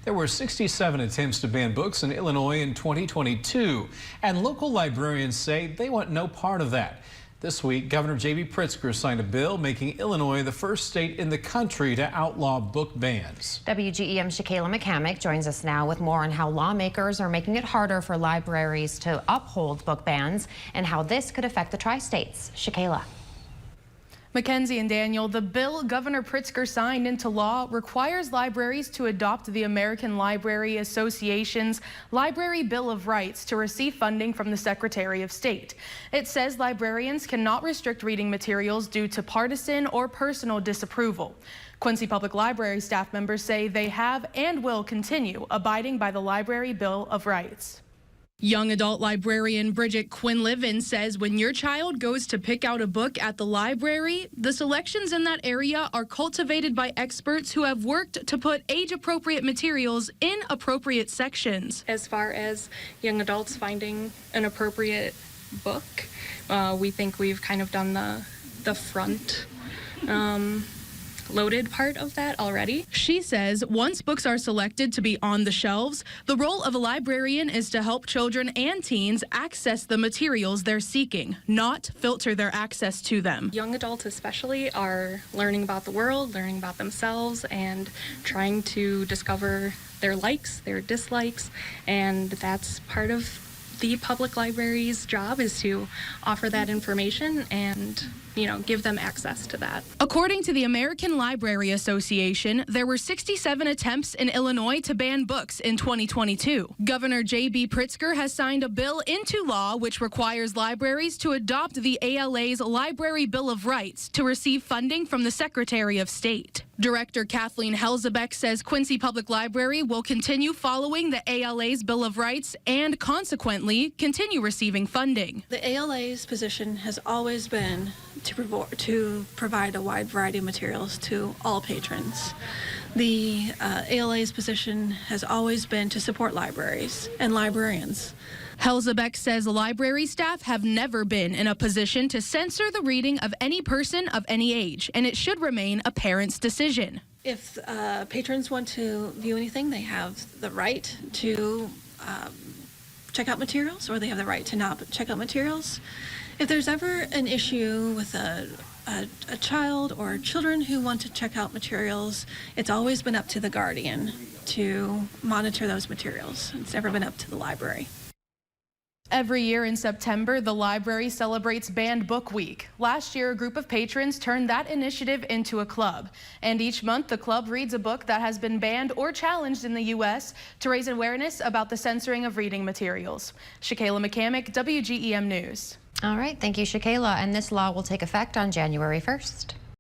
There were 67 attempts to ban books in Illinois in 2022, and local librarians say they want no part of that. This week, Governor J.B. Pritzker signed a bill making Illinois the first state in the country to outlaw book bans. WGEM's Shakayla McCamick joins us now with more on how lawmakers are making it harder for libraries to uphold book bans and how this could affect the tri-states. Shakayla. Mackenzie and Daniel, the bill Governor Pritzker signed into law requires libraries to adopt the American Library Association's Library Bill of Rights to receive funding from the Secretary of State. It says librarians cannot restrict reading materials due to partisan or personal disapproval. Quincy Public Library staff members say they have and will continue abiding by the Library Bill of Rights. Young adult librarian Bridget Quinlivan says when your child goes to pick out a book at the library, the selections in that area are cultivated by experts who have worked to put age-appropriate materials in appropriate sections. As far as young adults finding an appropriate book, we think we've kind of done the front loaded part of that already. She says once books are selected to be on the shelves, the role of a librarian is to help children and teens access the materials they're seeking, not filter their access to them. Young adults especially are learning about the world, learning about themselves, and trying to discover their likes, their dislikes, and that's part of the public library's job is to offer that information and give them access to that. According to the American Library Association, there were 67 attempts in Illinois to ban books in 2022. Governor J.B. Pritzker has signed a bill into law which requires libraries to adopt the ALA's Library Bill of Rights to receive funding from the Secretary of State. Director Kathleen Helzebeck says Quincy Public Library will continue following the ALA's Bill of Rights and consequently continue receiving funding. The ALA's position has always been to provide a wide variety of materials to all patrons. The ALA's position has always been to support libraries and librarians. Helzebeck says library staff have never been in a position to censor the reading of any person of any age, and it should remain a parent's decision. If patrons want to view anything, they have the right to check out materials, or they have the right to not check out materials. If there's ever an issue with a child or children who want to check out materials, it's always been up to the guardian to monitor those materials. It's never been up to the library. Every year in September, the library celebrates Banned Book Week. Last year, a group of patrons turned that initiative into a club. And each month, the club reads a book that has been banned or challenged in the U.S. to raise awareness about the censoring of reading materials. Shakayla McCamick, WGEM News. All right, thank you, Shakayla. And this law will take effect on January 1st.